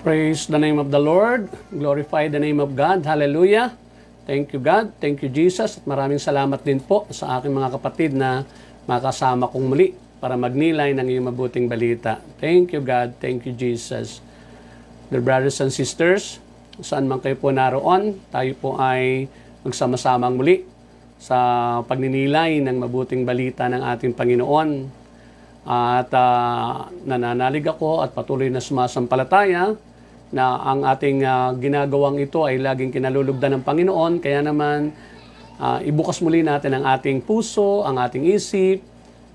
Praise the name of the Lord. Glorify the name of God. Hallelujah. Thank you God. Thank you Jesus. At maraming salamat din po sa aking mga kapatid na makasama kong muli para magnilay ng iyong mabuting balita. Thank you God. Thank you Jesus. Dear brothers and sisters, saan man kayo po naroon, tayo po ay magsama-samang muli sa pagninilay ng mabuting balita ng ating Panginoon. At nananalig ako at patuloy na sumasampalataya na ang ating ginagawang ito ay laging kinalulugdan ng Panginoon. Kaya naman, ibukas muli natin ang ating puso, ang ating isip,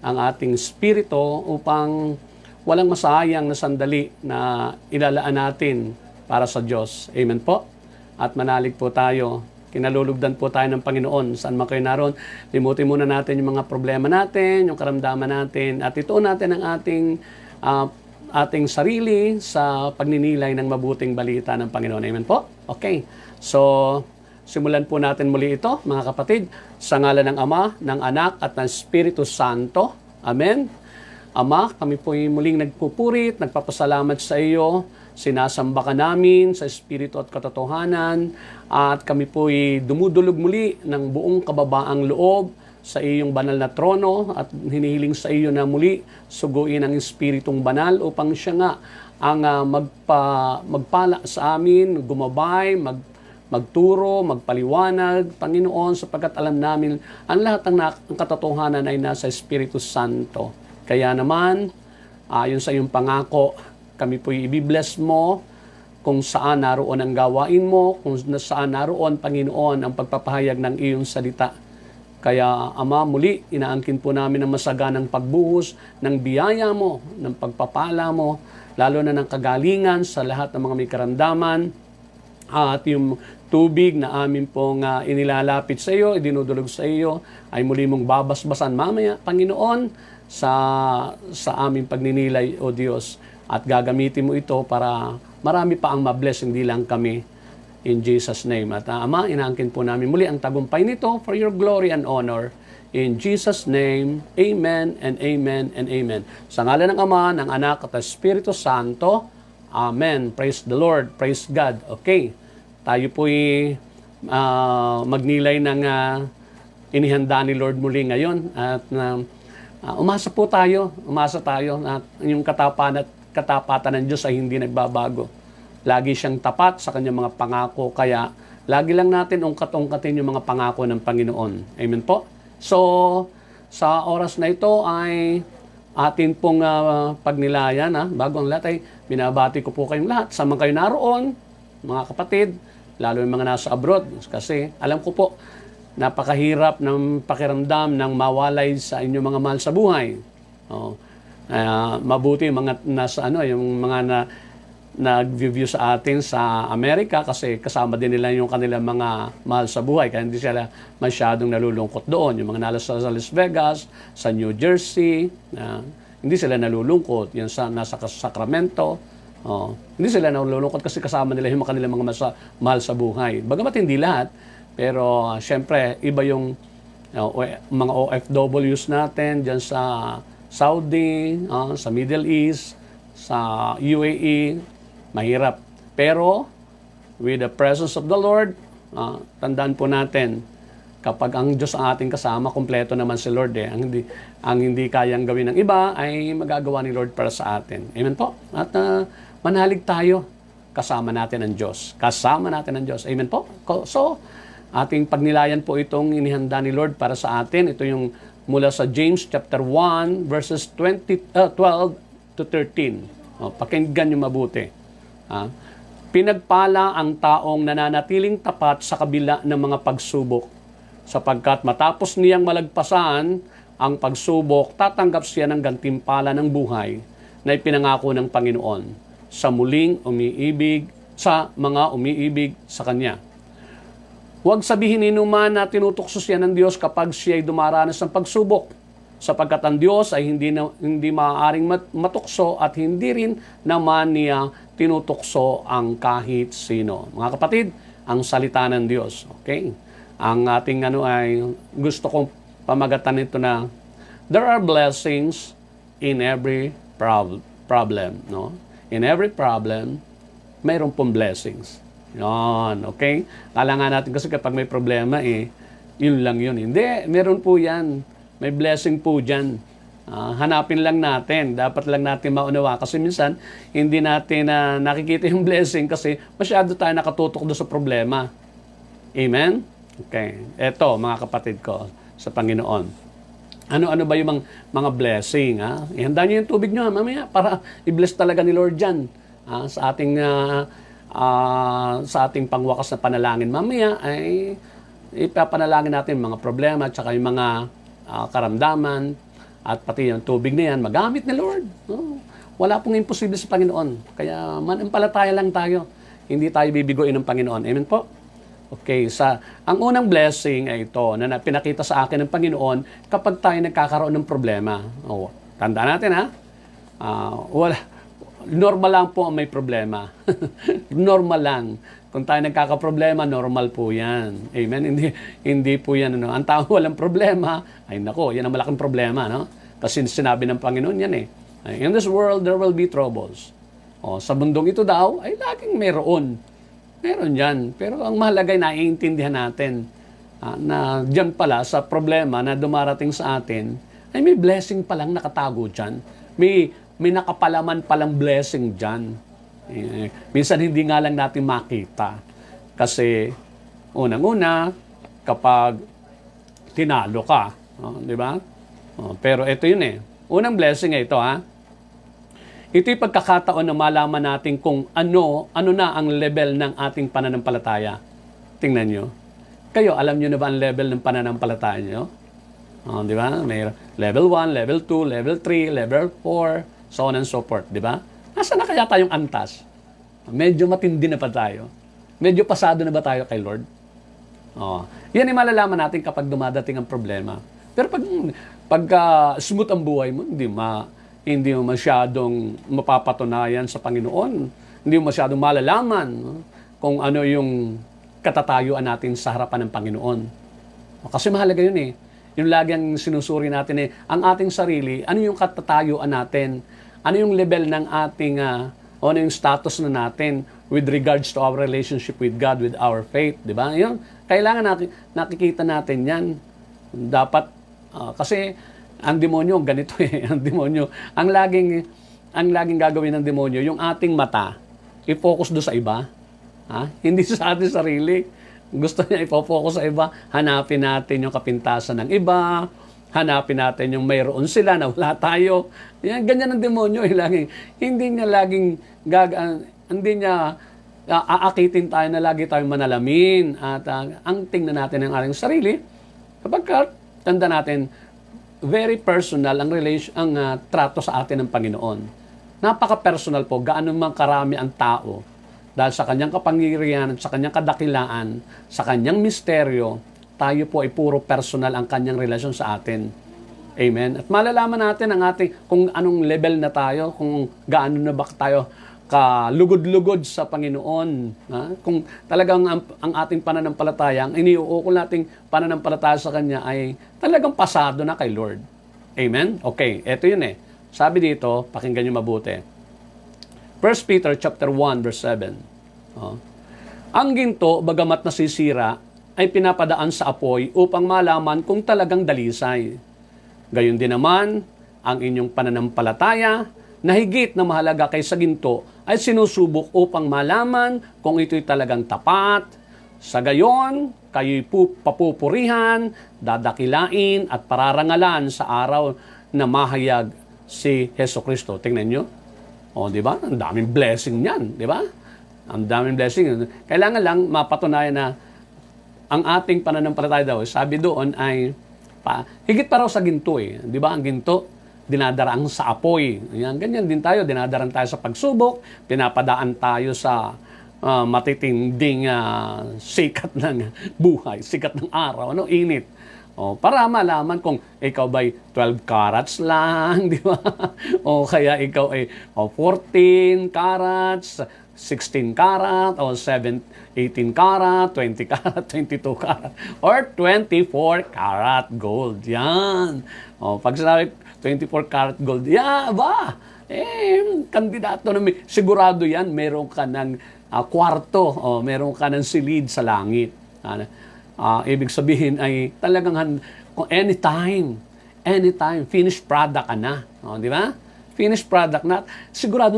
ang ating spirito upang walang masayang na sandali na ilalaan natin para sa Diyos. Amen po. At manalig po tayo. Kinalulugdan po tayo ng Panginoon. Saan man kayo naroon, limutin muna natin yung mga problema natin, yung karamdaman natin, at ituon natin ang ating sarili sa pagninilay ng mabuting balita ng Panginoon. Amen po? Okay. So, simulan po natin muli ito, mga kapatid, sa ngalan ng Ama, ng Anak, at ng Espiritu Santo. Amen. Ama, kami po muling nagpupurit, nagpapasalamat sa iyo. Sinasamba ka namin sa Espiritu at katotohanan, at kami po dumudulog muli ng buong kababaang loob sa iyong banal na trono at hinihiling sa iyo na muli suguin ang Espiritong banal upang siya nga ang magpala sa amin, gumabay, magturo, magpaliwanag, Panginoon, sapagkat alam namin ang lahat ng katotohanan ay nasa Espiritu Santo. Kaya naman, ayon sa iyong pangako, kami po i-bless mo kung saan naroon ang gawain mo, kung saan naroon, Panginoon, ang pagpapahayag ng iyong salita. Kaya, Ama, muli, inaangkin po namin ang masaganang pagbuhos ng biyaya mo, ng pagpapala mo, lalo na ng kagalingan sa lahat ng mga may karamdaman, at yung tubig na amin pong inilalapit sa iyo, idinudulog sa iyo, ay muli mong babasbasan mamaya, Panginoon, sa aming pagninilay, O Diyos. At gagamitin mo ito para marami pa ang mabless, hindi lang kami. In Jesus' name. At Ama, inaangkin po namin muli ang tagumpay nito for your glory and honor. In Jesus' name, Amen and Amen and Amen. Sa ngalan ng Ama, ng Anak at ng Espiritu Santo, Amen. Praise the Lord. Praise God. Okay. Tayo po'y magnilay ng inihanda ni Lord muli ngayon. At umasa po tayo. Umasa tayo at yung katapatan ng Diyos ay hindi nagbabago. Lagi siyang tapat sa kanyang mga pangako. Kaya lagi lang natin ungkat-ungkatin yung mga pangako ng Panginoon. Amen po? So, sa oras na ito ay atin pong pagnilayan. Bago ang lahat ay binabati ko po kayong lahat. Saan man kayo naroon, mga kapatid, lalo yung mga nasa abroad. Kasi alam ko po, napakahirap ng pakiramdam ng mawalay sa inyong mga mahal sa buhay. Mabuti yung mga nasa yung mga nag-view sa atin sa Amerika kasi kasama din nila yung kanilang mga mahal sa buhay kaya hindi sila masyadong nalulungkot doon. Yung mga nasa Las Vegas, sa New Jersey, hindi sila nalulungkot. Yung nasa Sacramento, hindi sila nalulungkot kasi kasama nila yung kanilang mga mahal sa buhay. Bagamat hindi lahat, pero syempre iba yung mga OFWs natin dyan sa Saudi, sa Middle East, sa UAE, mahirap. Pero, with the presence of the Lord, tandaan po natin, kapag ang Diyos ang ating kasama, kompleto naman si Lord. Ang hindi kayang gawin ng iba, ay magagawa ni Lord para sa atin. Amen po? At manalig tayo, kasama natin ang Diyos. Kasama natin ang Diyos. Amen po? So, ating pagnilayan po itong inihanda ni Lord para sa atin. Ito yung mula sa James chapter 1 verses 12 to 13. Pakinggan niyo mabuti. Pinagpala ang taong nananatiling tapat sa kabila ng mga pagsubok, sapagkat matapos niyang malagpasan ang pagsubok, tatanggap siya ng gantimpala ng buhay na ipinangako ng Panginoon sa mga umiibig sa Kanya. Huwag sabihin inuman na tinutukso siya ng Diyos kapag siya ay dumaranas ng pagsubok, sapagkat ang Diyos ay hindi maaaring matukso at hindi rin naman niya tinutukso ang kahit sino. Mga kapatid, ang salita ng Diyos. Okay? Ang ating ay gusto kong pamagatan nito na there are blessings in every problem. No? In every problem, mayroon pong blessings. Yan, okay? Kala nga natin kasi kapag may problema, yun lang yun. Hindi, meron po yan. May blessing po dyan. Hanapin lang natin. Dapat lang natin maunawa. Kasi minsan, hindi natin nakikita yung blessing kasi masyado tayo nakatutok doon sa problema. Amen? Okay. Eto, mga kapatid ko sa Panginoon. Ano ba yung mga blessing? Ihanda niyo yung tubig niyo mamaya para i-bless talaga ni Lord dyan. Sa ating pangwakas na panalangin mamaya ay ipapanalangin natin mga problema at saka yung mga karamdaman at pati yung tubig na yan magamit ni Lord. Wala pong imposible sa Panginoon. Kaya manampalataya lang tayo. Hindi tayo bibigoin ng Panginoon. Amen po? Okay, ang unang blessing ay ito na pinakita sa akin ng Panginoon kapag tayo nagkakaroon ng problema. Tandaan natin normal lang po ang may problema. Normal lang. Kung tayo nagkakaproblema, normal po yan. Amen? Hindi po yan. Ang tao walang problema, ay nako, yan ang malaking problema. No? Kasi sinabi ng Panginoon yan In this world, there will be troubles. Sa mundong ito daw, ay laging mayroon. Meron yan. Pero ang mahalaga ay naiintindihan natin na dyan pala sa problema na dumarating sa atin, ay may blessing palang nakatago dyan. May nakapalaman palang blessing dyan. Minsan hindi nga lang natin makita. Kasi unang-una, kapag tinalo ka, di ba? Pero ito yun Unang blessing ito Ito'y pagkakataon na malaman natin kung ano na ang level ng ating pananampalataya. Tingnan nyo. Kayo, alam nyo na ba ang level ng pananampalataya nyo? Di ba? May level 1, level 2, level 3, level 4, so on and so forth. Di ba? Nasaan na kaya tayong antas? Medyo matindi na pa tayo. Medyo pasado na ba tayo kay Lord? Yan ay malalaman natin kapag dumadating ang problema. Pero pagka smooth ang buhay mo, hindi mo masyadong mapapatunayan sa Panginoon. Hindi mo masyadong malalaman kung ano yung katatayuan natin sa harapan ng Panginoon. Kasi mahalaga yun Yung lagi ang sinusuri natin ang ating sarili, ano yung katatayuan natin? Ano yung level ng ating, ano yung status na natin with regards to our relationship with God, with our faith, di ba? Yun, kailangan nakikita natin yan. Dapat, kasi, ang demonyo, ganito ang demonyo. Ang laging gagawin ng demonyo, yung ating mata, i-focus doon sa iba. Hindi sa ating sarili. Gusto niya i-focus sa iba. Hanapin natin yung kapintasan ng iba. Hanapin natin yung mayroon sila na wala tayo. Yan, ganyan ang demonyo. Hindi niya aakitin tayo na lagi tayong manalamin. At ang tingnan natin ng ating sarili, kapag tanda natin, very personal ang trato sa atin ng Panginoon. Napaka-personal po, gaano man karami ang tao dahil sa kanyang kapangyarihan, sa kanyang kadakilaan, sa kanyang misteryo, tayo po ay puro personal ang kanyang relasyon sa atin. Amen? At malalaman natin kung anong level na tayo, kung gaano na ba tayo kalugod-lugod sa Panginoon. Kung talagang ang ating pananampalataya, ang iniuukol nating pananampalataya sa Kanya ay talagang pasado na kay Lord. Amen? Okay, eto yun Sabi dito, pakinggan nyo mabuti. 1 Peter chapter 1 verse 7. Ang ginto, bagamat nasisira, ay pinapadaan sa apoy upang malaman kung talagang dalisay. Gayon din naman, ang inyong pananampalataya, na higit na mahalaga kaysa ginto, ay sinusubok upang malaman kung ito'y talagang tapat. Sa gayon, kayo'y papupurihan, dadakilain at pararangalan sa araw na mahayag si Hesus Kristo. Tingnan nyo. Di ba? Ang daming blessing niyan. Di ba? Ang daming blessing. Kailangan lang mapatunayan na ang ating pananampalataya daw, sabi doon ay higit pa raw sa ginto Di ba? Ang ginto, dinadaraan sa apoy. Yan, ganyan din tayo. Dinadaraan tayo sa pagsubok. Pinapadaan tayo sa matitinding sikat ng buhay, sikat ng araw, init. Para malaman kung ikaw ba'y 12 carats lang, di ba? O kaya ikaw ay 14 carats, 16 karat, o 18 karat, 20 karat, 22 karat, or 24 karat gold. Yan. Pag sinabi 24 karat gold, ba? Kandidato na sigurado yan, meron ka ng kwarto, o meron ka ng silid sa langit. Ibig sabihin ay talagang anytime, finished product ka na. Di ba? Finished product na. Sigurado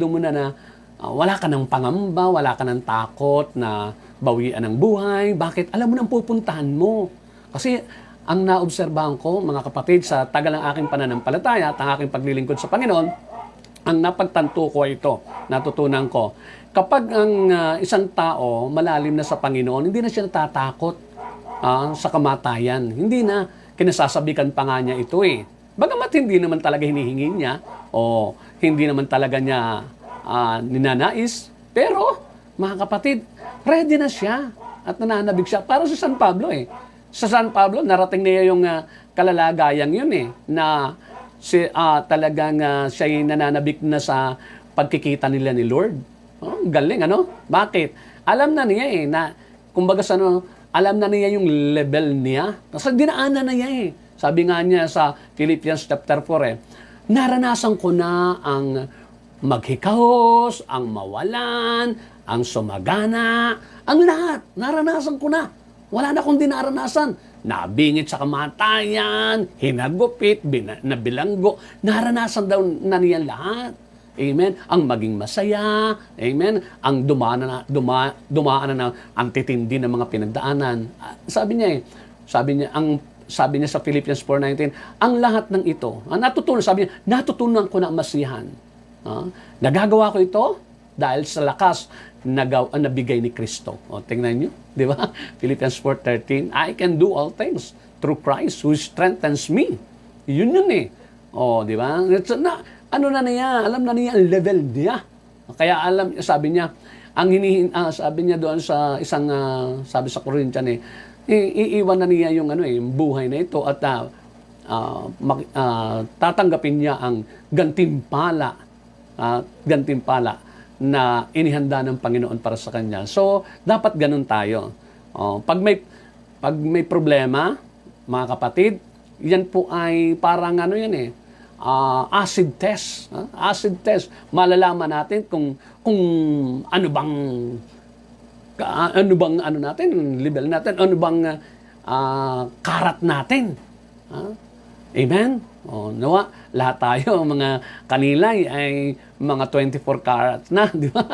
mo na wala ka ng pangamba, wala ka ng takot na bawian ng buhay. Bakit? Alam mo nang pupuntahan mo. Kasi ang naobserbahan ko, mga kapatid, sa tagal ng aking pananampalataya at ang aking paglilingkod sa Panginoon, ang napagtanto ko ito, natutunan ko, kapag ang isang tao malalim na sa Panginoon, hindi na siya natatakot sa kamatayan. Hindi na kinasasabikan pa nga niya ito eh. Bagamat hindi naman talaga hinihingi niya o hindi naman talaga niya ninanais, pero mga kapatid, ready na siya at nananabig siya. Para sa San Pablo eh. Sa San Pablo, narating niya yung kalalagayang yun eh, na talagang siya'y nananabik na sa pagkikita nila ni Lord. Galing, ano? Bakit? Alam na niya eh, na, kumbaga alam na niya yung level niya. Kasi dinaanan na niya eh. Sabi nga niya sa Philippians chapter 4 eh, naranasan ko na ang maghikahos, ang mawalan, ang sumagana, ang lahat. Naranasan ko na. Wala na akong dinaranasan. Nabingit sa kamatayan, hinagupit, nabilanggo. Naranasan daw na niya lahat. Amen? Ang maging masaya. Amen? Ang dumaan na ang titindi ng mga pinagdaanan. Sabi niya sa Philippians 4:19, ang lahat ng ito, sabi niya, natutunan ko na ang masiyahan. Nagagawa ko ito dahil sa lakas nabigay ni Kristo. Tingnan niyo, di ba? Philippians 4:13, I can do all things through Christ who strengthens me. Yun eh. Di ba? Ano na niya? Alam na niya ang level niya. Kaya sabi niya, sabi niya doon sa isang, sabi sa Corinthian iiwan na niya yung yung buhay na ito at tatanggapin niya ang gantimpala na inihanda ng Panginoon para sa kanya. So, dapat ganun tayo. Pag may problema, mga kapatid, yan po ay parang acid test. Acid test. Malalaman natin kung ano bang level natin, ano bang karat natin. Amen? Nawa, lahat tayo, mga kanilay, ay mga 24 carats na, di ba?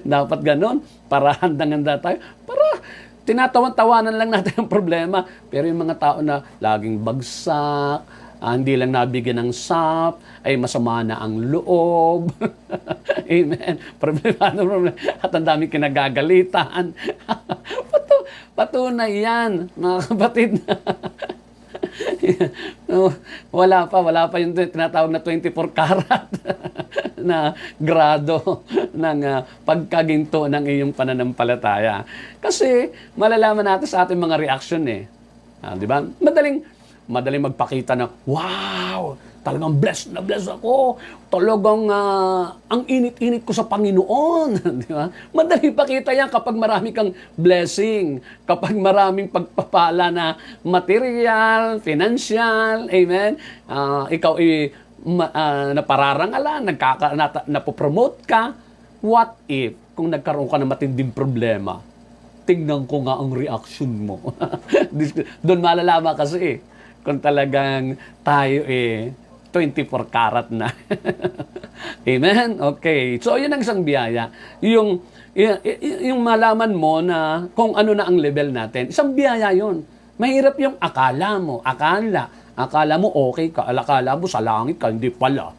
Dapat ganon, para handang-handa tayo, para tinatawan-tawanan lang natin ang problema. Pero yung mga tao na laging bagsak, hindi lang nabigyan ng sap, ay masama na ang loob. Amen. Problema. At ang daming kinagagalitan. Patunay yan, mga kapatid. Wala pa yung tinatawag na 24 karat na grado ng pagkaginto ng iyong pananampalataya. Kasi malalaman natin sa ating mga reaction di ba? Madaling magpakita na, wow, talagang blessed na blessed ako. Talagang ang init-init ko sa Panginoon. Di ba? Madaling pakita yan kapag marami kang blessing, kapag maraming pagpapala na material, financial, amen? Ikaw napararangalan, napopromote ka. What if, kung nagkaroon ka ng matinding problema, tingnan ko nga ang reaction mo. Doon malalaman kasi kung talagang tayo 24 karat na. Amen? Okay. So, yun ang isang biyaya. Yung malaman mo na kung ano na ang level natin. Isang biyaya yun. Mahirap yung akala mo. Akala mo okay ka. Akala mo sa langit ka. Hindi pala.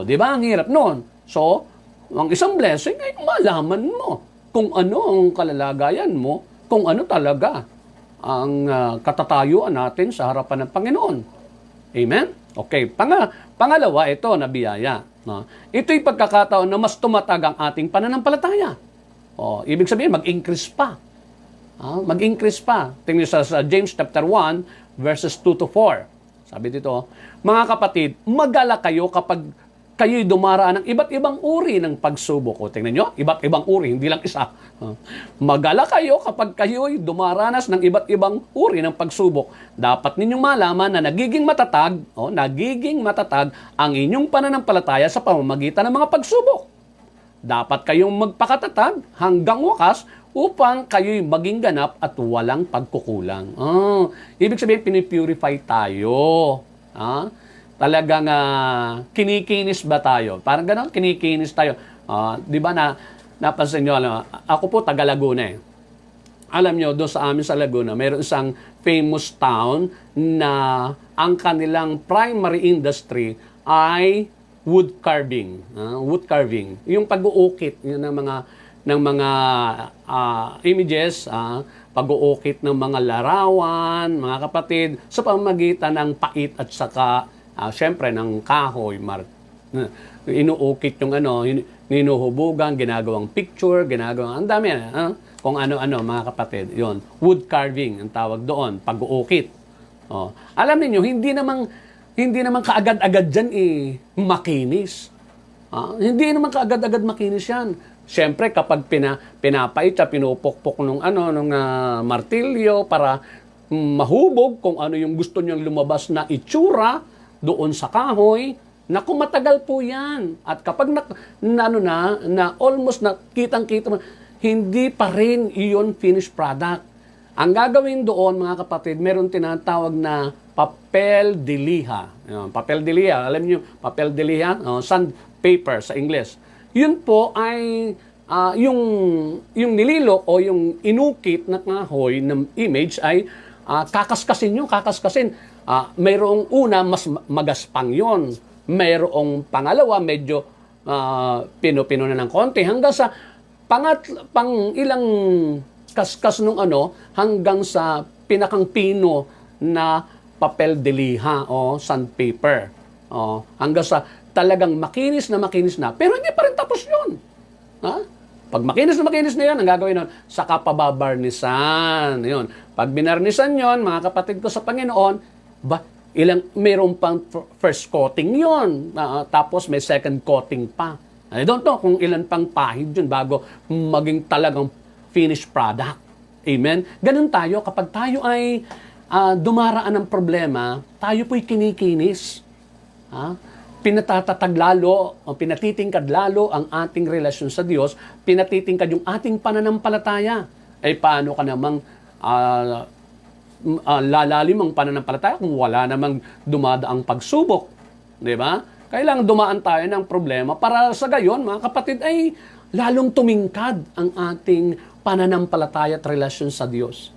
Di ba? Ang hirap nun. So, ang isang blessing ay malaman mo kung ano ang kalalagayan mo, kung ano talaga ang katatayuan natin sa harapan ng Panginoon. Amen? Okay. Pangalawa, ito na biyaya. Ito'y pagkakataon na mas tumatag ang ating pananampalataya. Ibig sabihin, mag-increase pa. Mag-increase pa. Tingnan sa James chapter 1, verses 2 to 4. Sabi dito, mga kapatid, mag-alala kayo kapag kayo'y dumaraan ng iba't ibang uri ng pagsubok. O tingnan nyo, iba't ibang uri, hindi lang isa. Magala kayo kapag kayo'y dumaranas ng iba't ibang uri ng pagsubok. Dapat ninyong malaman na nagiging matatag ang inyong pananampalataya sa pamamagitan ng mga pagsubok. Dapat kayong magpakatatag hanggang wakas upang kayo'y maging ganap at walang pagkukulang. Ibig sabihin, pinipurify tayo. Talagang kinikinis ba tayo? Parang gano'n, kinikinis tayo. Di ba napansin nyo, ako po taga Laguna eh. Alam nyo, doon sa amin sa Laguna, mayroon isang famous town na ang kanilang primary industry ay wood carving. Wood carving. Yung pag-uukit yun ng mga images, pag-uukit ng mga larawan, mga kapatid, sa pamamagitan ng pait at saka syempre ng kahoy, inuukit yung ninuhubugan, ginagawang picture, ang dami kung ano-ano mga kapatid. Yon, wood carving ang tawag doon, pag-uukit. Alam niyo, hindi naman kaagad-agad diyan makinis. Hindi naman kaagad-agad makinis 'yan. Syempre kapag pinapait at pinupukpok nung martilyo para mahubog kung ano yung gusto niyang lumabas na itsura doon sa kahoy, naku, matagal po yan. At kapag na almost nakitang-kita mo, hindi pa rin iyon finished product. Ang gagawin doon, mga kapatid, meron tinatawag na papel de liha. Papel de liha, alam niyo, papel de liha, sandpaper sa English. Yun po ay yung nililok o yung inukit na kahoy ng image ay kakaskasin. Mayroong una, mas magaspang yon. Mayroong pangalawa, medyo pino-pino na ng konti. Hanggang sa pang ilang kaskas nung hanggang sa pinakang pino na papel de liha o sandpaper. Hanggang sa talagang makinis na. Pero hindi pa rin tapos yun. Pag makinis na yan, ang gagawin nun, saka pababarnisan. Yun. Pag binarnisan yon, mga kapatid ko sa Panginoon, mayroon pang first coating yon, tapos may second coating pa. I don't know kung ilan pang pahid yun bago maging talagang finished product. Amen? Ganun tayo, kapag tayo ay dumaraan ng problema, tayo po'y kinikinis. Pinatatatag lalo, o pinatitingkad lalo ang ating relasyon sa Diyos, pinatitingkad yung ating pananampalataya. Paano ka namang lalalim ang pananampalataya kung wala namang dumadaang pagsubok? Di ba? Kailangan dumaan tayo ng problema para sa gayon, mga kapatid, ay lalong tumingkad ang ating pananampalataya at relasyon sa Diyos.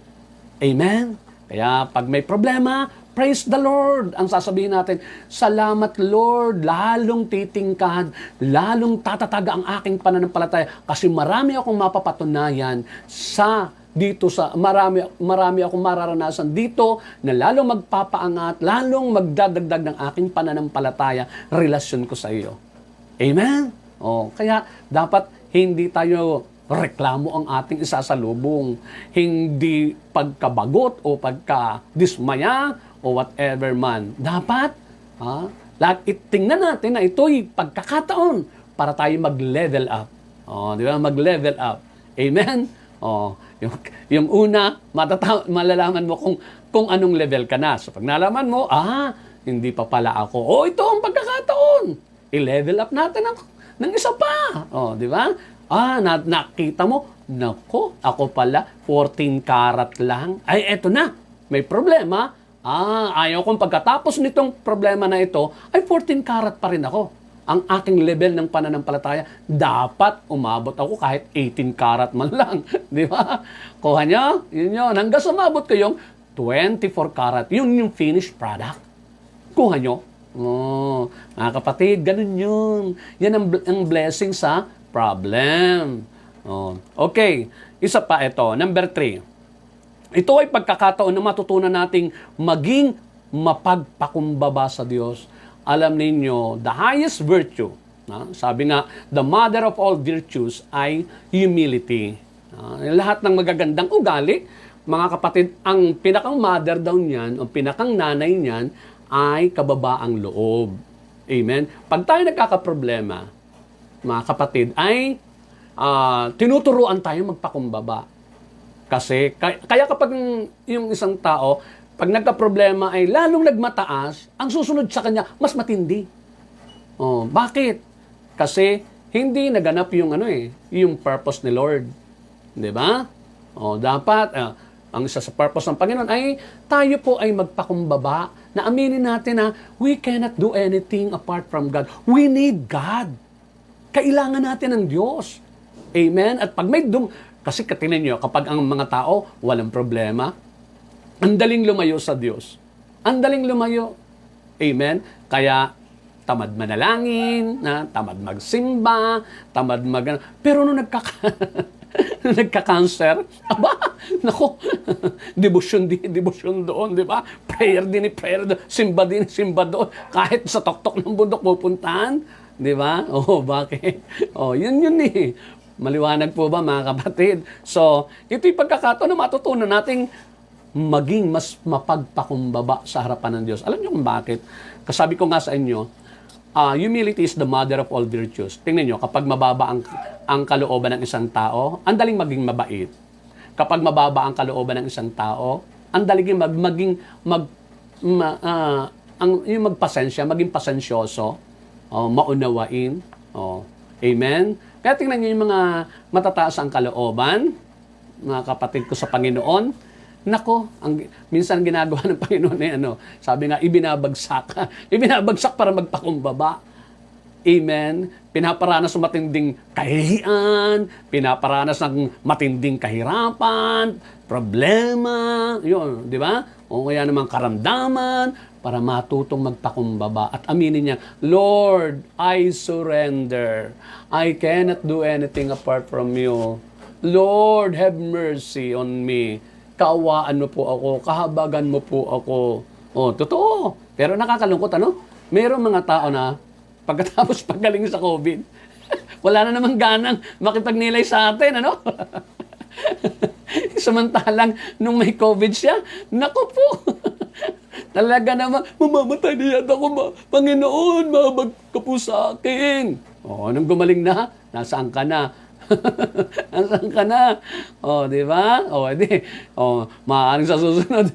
Amen? Kaya pag may problema, praise the Lord. Ang sasabihin natin, salamat Lord, lalong titingkad, lalong tatatag ang aking pananampalataya kasi marami akong mapapatunayan marami akong mararanasan dito na lalong magpapaangat, lalong magdadagdag ng aking pananampalataya, relasyon ko sa iyo. Amen? Kaya dapat hindi tayo reklamo ang ating isasalubong. Hindi pagkabagot o pagkadismaya o whatever man. Dapat, tingnan natin na ito'y pagkakataon para tayo mag-level up. Di ba? Mag-level up. Amen? Yung una, malalaman mo kung anong level ka na. So, pag nalaman mo, hindi pa pala ako. Ito ang pagkakataon. I-level up natin ng isa pa. Di ba? Nakita mo, nako, ako pala, 14 karat lang. Eto na, may problema. Ayaw kong pagkatapos nitong problema na ito, ay 14 karat pa rin ako. Ang aking level ng pananampalataya, dapat umabot ako kahit 18 karat man lang. Di ba? Kuha nyo, yun. Hanggang sumabot ko yung 24 karat. Yun yung finished product. Kuha nyo. Mga kapatid, ganun yun. Yan ang blessing sa problem. Okay, isa pa ito. Number 3. Ito ay pagkakataon na matutunan nating maging mapagpakumbaba sa Diyos. Alam ninyo, the highest virtue, sabi nga, the mother of all virtues ay humility. Lahat ng magagandang ugali, mga kapatid, ang pinakang mother daw niyan, o pinakang nanay niyan, ay kababaang loob. Amen? Pag tayo nagkakaproblema, mga kapatid, ay tinuturuan tayo magpakumbaba. Kasi, kaya kapag yung isang tao, pag nagka-problema ay lalong nagmataas, ang susunod sa kanya, mas matindi. Oh, bakit? Kasi, hindi naganap yung yung purpose ni Lord. 'Di ba? Oh, dapat, ang isa sa purpose ng Panginoon ay tayo po ay magpakumbaba, na aminin natin na we cannot do anything apart from God. We need God. Kailangan natin ng Diyos. Amen? At pag may kasi tingnan nyo, kapag ang mga tao walang problema, ang daling lumayo sa Diyos. Ang daling lumayo. Amen? Kaya, tamad manalangin, tamad magsimba, tamad pero nung nagka-cancer, nako, devotion doon, di ba? Prayer din, prayer doon, simba din, simba doon. Kahit sa tuktok ng bundok pupuntahan, di ba? Oh, bakit? Oh, yun eh. Maliwanag po ba, mga kapatid? So, ito yung pagkakataon na matutunan nating maging mas mapagpakumbaba sa harapan ng Diyos. Alam niyo kung bakit? Kasabi ko nga sa inyo, humility is the mother of all virtues. Tingnan nyo, kapag mababa ang kalooban ng isang tao, ang daling maging mabait. Kapag mababa ang kalooban ng isang tao, ang daling yung magpasensya, maging pasensyoso, maunawain. Amen? Kaya tingnan nyo yung mga matataas ang kalooban, mga kapatid ko sa Panginoon. Nako, minsan ginagawa ng Panginoon ay sabi nga, ibinabagsak. Ibinabagsak para magpakumbaba. Amen? Pinaparanas ng matinding kahihiyan, pinaparanas ng matinding kahirapan, problema, yun, di ba? O kaya naman karamdaman, para matutong magpakumbaba at aminin niya, Lord, I surrender. I cannot do anything apart from you. Lord, have mercy on me. Kaawaan mo po ako, kahabagan mo po ako. Oh, totoo. Pero nakakalungkot, Mayroong mga tao na pagkatapos pagaling sa COVID, wala na namang ganang makipagnilay sa atin, Samantalang, nung may COVID siya, naku po, talaga naman, mamamatay na yata ako, Panginoon, mahabag ka po sa akin. Nung gumaling na, nasaan ka na? Nasaan ka na? Di ba? Maaaring sa susunod,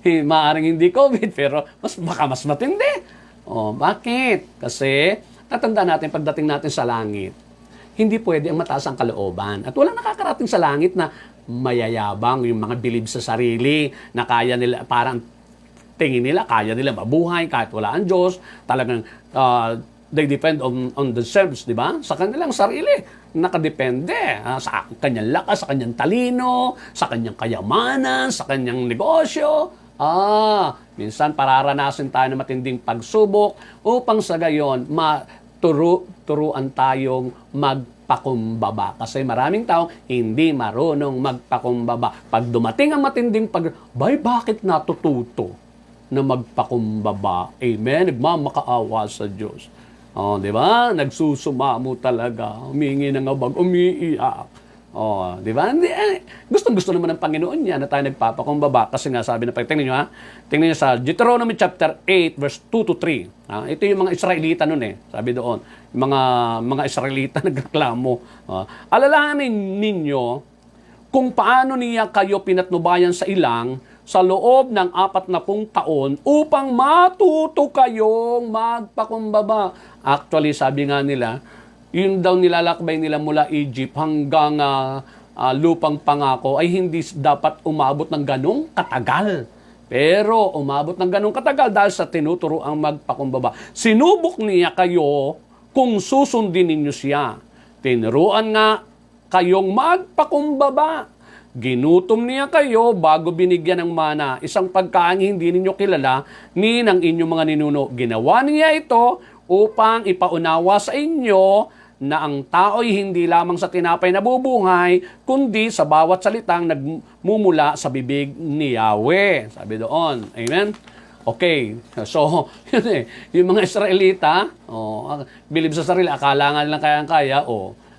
maaaring hindi COVID, pero baka mas matindi. Bakit? Kasi, tatandaan natin, pagdating natin sa langit, hindi pwede ang mataas ang kalooban. At walang nakakarating sa langit na mayayabang, yung mga bilib sa sarili, na kaya nila, parang tingin nila, kaya nila mabuhay kahit wala ang Diyos. Talagang, they depend on themselves, di ba? Sa kanilang sarili, nakadepende. Sa kanyang lakas, sa kanyang talino, sa kanyang kayamanan, sa kanyang negosyo. Minsan pararanasin tayo ng matinding pagsubok upang sa gayon, turuan tayong magpakumbaba. Kasi maraming tao hindi marunong magpakumbaba. Pag dumating ang matinding bakit natututo na magpakumbaba? Amen? Nagmamakaawa sa Diyos. Di ba? Nagsusumamo talaga. Humingi ng abag, umiiyak. Di ba? Gustong-gusto naman ng Panginoon niya na tayo nagpapakumbaba. Kasi nga sabi na, tingnan nyo tingnan nyo sa Deuteronomy chapter 8, verse 2 to 3. Ito yung mga Israelita nun Sabi doon, mga Israelita nagreklamo. Alalahanin ninyo kung paano niya kayo pinatnubayan sa ilang sa loob ng 40 taon upang matuto kayong magpakumbaba. Actually, sabi nga nila, yun daw nilalakbay nila mula Egypt hanggang lupang pangako ay hindi dapat umabot ng ganong katagal. Pero umabot ng ganong katagal dahil sa tinuturo ang magpakumbaba. Sinubok niya kayo kung susundin ninyo siya. Tinuruan nga kayong magpakumbaba. Ginutom niya kayo bago binigyan ng mana, isang pagkain hindi ninyo kilala ni ng inyong mga ninuno. Ginawa niya ito upang ipaunawa sa inyo na ang tao'y hindi lamang sa tinapay nabubuhay, kundi sa bawat salitang nagmumula sa bibig ni Yahweh. Sabi doon. Amen? Okay. So, yun yung mga Israelita, bilib sa sarili, akala nga nilang kayang-kaya,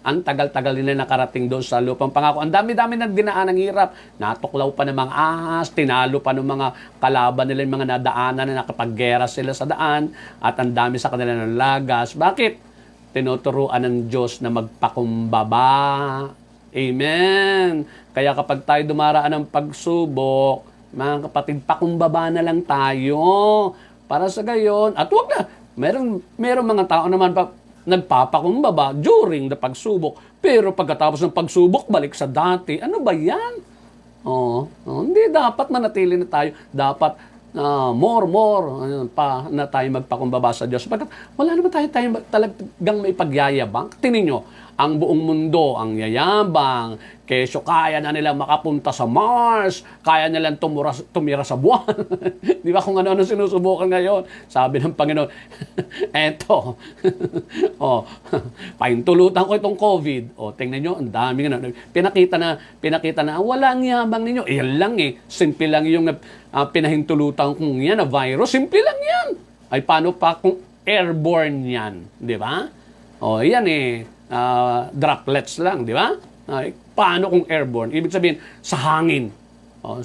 Ang tagal-tagal nila nakarating doon sa lupang pangako. Ang dami-dami na dinaan ng hirap. Natuklaw pa ng mga ahas, tinalo pa ng mga kalaban nila, yung mga nadaanan na nakapaggera sila sa daan, at ang dami sa kanila ng lagas. Bakit? Tinuturuan ng Diyos na magpakumbaba. Amen. Kaya kapag tayo dumaraan ng pagsubok, mga kapatid, pakumbaba na lang tayo. Para sa gayon, at wag na, meron mga tao naman nagpapakumbaba during the pagsubok. Pero pagkatapos ng pagsubok, balik sa dati. Ano ba yan? Hindi dapat manatili na tayo. Dapat more pa na tayo magpakumbaba sa Diyos. Pagkat wala naman tayo talagang may pagyayabang. Tingnan nyo, ang buong mundo, ang yayabang, kesyo kaya na nilang makapunta sa Mars, kaya nilang tumira sa buwan. Di ba kung ano-ano sinusubukan ngayon? Sabi ng Panginoon, eto, pahintulutan ko itong COVID. Tingnan nyo, ang daming pinakita na, walang yabang ninyo. Iyan lang simple lang yung pinahintulutan kong yan na virus. Simple lang yan. Ay, paano pa kung airborne yan? Di ba? Yan droplets lang, di ba? Paano kung airborne? Ibig sabihin, sa hangin.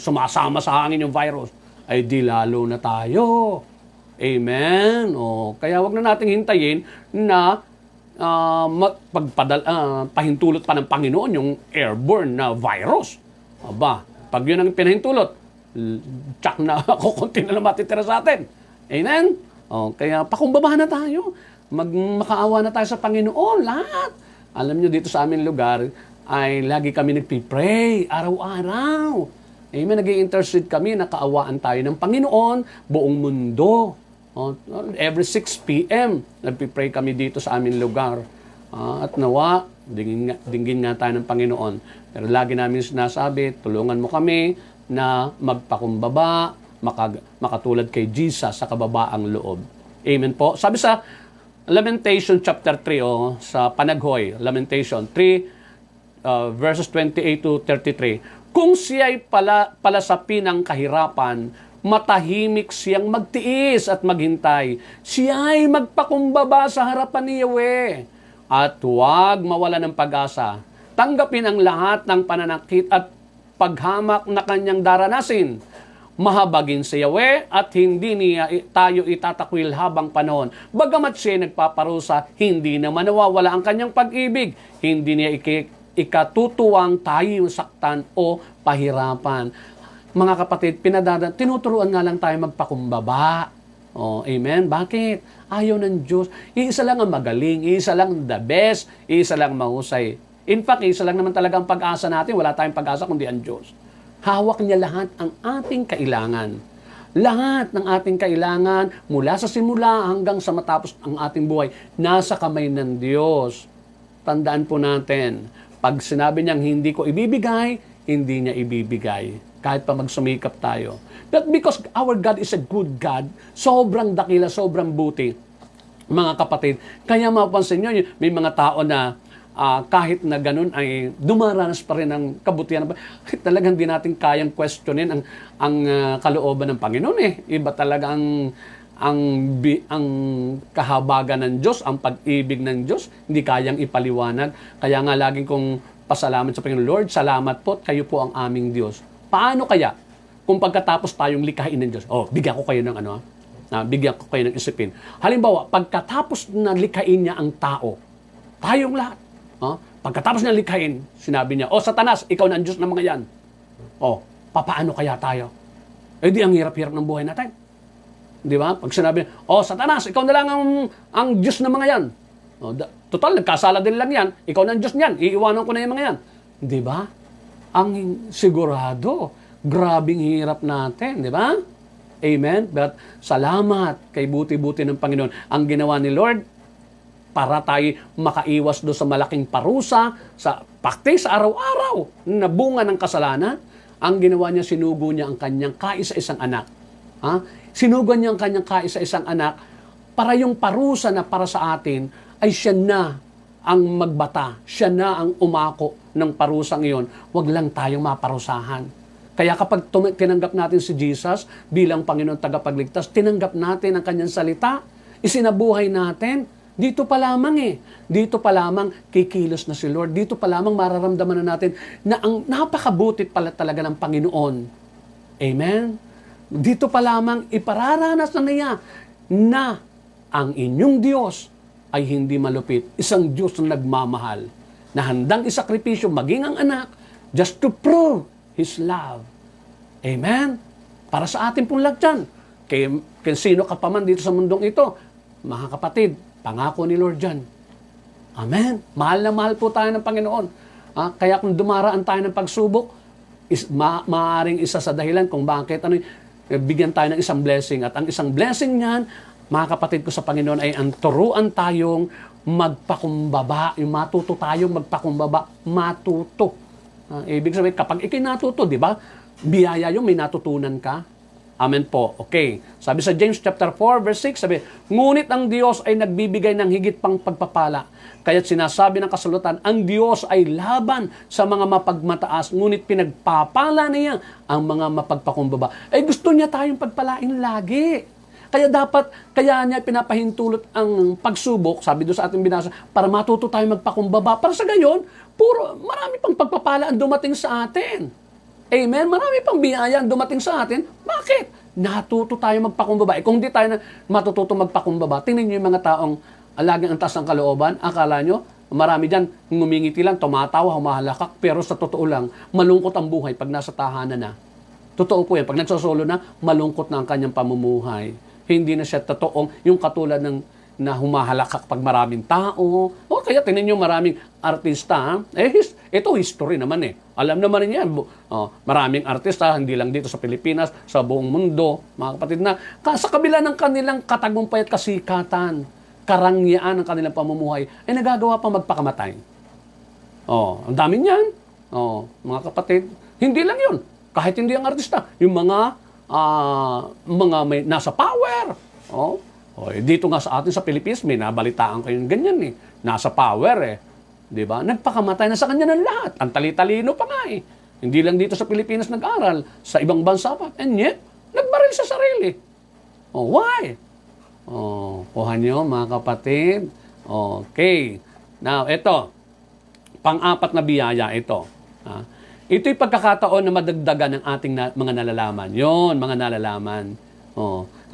Sumasama sa hangin yung virus. Ay di lalo na tayo. Amen? Kaya wag na nating hintayin na pahintulot pa ng Panginoon yung airborne na virus. Pag yun ang pinahintulot, tsak na kukunti na lang matitira sa atin. Amen? Kaya pakumbaba na tayo. Makaawa na tayo sa Panginoon, lahat. Alam nyo, dito sa aming lugar, ay lagi kami nagpipray, araw-araw. Amen, nag-i-intercede kami, nakaawaan tayo ng Panginoon, buong mundo. Every 6 p.m., nagpipray kami dito sa aming lugar. At nawa, dinggin nga tayo ng Panginoon. Pero lagi namin sinasabi, tulungan mo kami na magpakumbaba, makatulad kay Jesus sa kababaang loob. Amen po. Sabi sa Lamentation chapter 3, sa Panaghoy, Lamentation 3, verses 28 to 33. Kung siya'y palasapin ng kahirapan, matahimik siyang magtiis at maghintay. Siya'y magpakumbaba sa harapan ni Yahweh. At huwag mawala ng pag-asa. Tanggapin ang lahat ng pananakit at paghamak na kanyang daranasin. Mahabagin si Yahweh at hindi niya tayo itatakwil habang panahon. Bagamat siya nagpaparusa, hindi naman nawawala ang kanyang pag-ibig. Hindi niya ikatutuwang tayo saktan o pahirapan. Mga kapatid, tinuturuan nga lang tayo magpakumbaba. Amen? Bakit? Ayaw ng Diyos. Iisa lang ang magaling, iisa lang the best, iisa lang mahusay. In fact, isa lang naman talaga ang pag-asa natin. Wala tayong pag-asa kundi ang Diyos. Hawak niya lahat ang ating kailangan. Lahat ng ating kailangan, mula sa simula hanggang sa matapos ang ating buhay, nasa kamay ng Diyos. Tandaan po natin, pag sinabi niyang hindi ko ibibigay, hindi niya ibibigay. Kahit pa magsumikap tayo. But because our God is a good God, sobrang dakila, sobrang buti, mga kapatid. Kaya mapapansin niyo, may mga tao na kahit na ganun ay dumaranas pa rin ng kabutihan. Talagang di natin kayang questionin ang kalooban ng Panginoon Iba talaga ang kahabagan ng Diyos, ang pag-ibig ng Diyos, hindi kayang ipaliwanag. Kaya nga laging kong pasalamat sa Panginoon, Lord, salamat po, kayo po ang aming Diyos. Paano kaya kung pagkatapos tayong likhain ng Diyos? Bigyan ko kayo ng bigyan ko kayo ng isipin. Halimbawa, pagkatapos na likhain niya ang tao, tayong lahat, pagkatapos niya likhain, sinabi niya, Satanas, ikaw na ang Diyos ng mga yan. Papaano kaya tayo? Di ang hirap-hirap ng buhay natin. Di ba? Pag sinabi niya, Satanas, ikaw na lang ang Diyos ng mga yan. Total, nagkasala din lang yan. Ikaw na ang Diyos niyan. Iiwanan ko na yung mga yan. Di ba? Ang sigurado, grabing hirap natin. Di ba? Amen? But salamat kay buti-buti ng Panginoon. Ang ginawa ni Lord, para tayo makaiwas doon sa malaking parusa, sa praktis sa araw-araw na bunga ng kasalanan, ang ginawa niya, sinugo niya ang kanyang kaisa-isang anak. Sinugo niya ang kanyang kaisa-isang anak para yung parusa na para sa atin ay siya na ang magbata, siya na ang umako ng parusang iyon. Huwag lang tayong maparusahan. Kaya kapag tinanggap natin si Jesus bilang Panginoon tagapagligtas, tinanggap natin ang kanyang salita, isinabuhay natin, Dito pa lamang Dito pa lamang kikilos na si Lord. Dito pa lamang mararamdaman na natin na ang napakabutit pala talaga ng Panginoon. Amen? Dito pa lamang ipararanas na niya na ang inyong Diyos ay hindi malupit. Isang Diyos na nagmamahal, na handang isakripisyo maging ang anak just to prove His love. Amen? Para sa ating pong lagyan. Kay sino ka pa man dito sa mundong ito, mga kapatid, pangako ni Lord yan. Amen? Mahal na mahal po tayo ng Panginoon. Kaya kung dumaraan tayo ng pagsubok, maaaring isa sa dahilan kung bakit bigyan tayo ng isang blessing. At ang isang blessing niyan, mga kapatid ko sa Panginoon, ay ang turuan tayong magpakumbaba. Yung matuto tayong magpakumbaba. Matuto. Ibig sabihin, kapag ikay natuto, di ba? Biyaya yung may natutunan ka. Amen po. Okay. Sabi sa James chapter 4 verse 6, sabi, ngunit ang Diyos ay nagbibigay ng higit pang pagpapala. Kaya't sinasabi ng kasulatan, ang Diyos ay laban sa mga mapagmataas, ngunit pinagpapala niya ang mga mapagpakumbaba. Ay gusto niya tayong pagpalain lagi. Kaya kaya niya pinapahintulot ang pagsubok, sabi doon sa ating binasa, para matuto tayong magpakumbaba. Para sa gayon, marami pang pagpapala ang dumating sa atin. Amen? Marami pang biyaya ang dumating sa atin. Bakit? Natuto tayo magpakumbaba. Kung di tayo matututo magpakumbaba, tingnan niyo yung mga taong laging ang taas ng kalooban. Akala nyo, marami dyan, ngumingiti lang, tumatawa, humahalakak. Pero sa totoo lang, malungkot ang buhay pag nasa tahanan na. Totoo po yan. Pag nagsosolo na, malungkot na ang kanyang pamumuhay. Hindi na siya totoong yung katulad ng na humahalakak pag maraming tao. O kaya tingnan nyo maraming artista. Ito history naman Alam naman niya, maraming artista, hindi lang dito sa Pilipinas, sa buong mundo, mga kapatid na, sa kabila ng kanilang katagumpay at kasikatan, karangyaan ng kanilang pamumuhay, ay nagagawa pa magpakamatay. Ang dami niyan. Mga kapatid, hindi lang yun. Kahit hindi ang artista, yung mga may nasa power. Dito nga sa atin sa Pilipinas, may nabalitaan kayong ganyan Nasa power Di ba? Nagpakamatay na sa kanya ng lahat. Ang tali-talino pa nga Hindi lang dito sa Pilipinas nag-aral, sa ibang bansa pa. And yet, nagbaril sa sarili. Why? Kuha niyo mga kapatid. Okay. Now, ito. Pang-apat na biyaya ito. Ito'y pagkakataon na madagdagan ng ating mga nalalaman. Yon, mga nalalaman.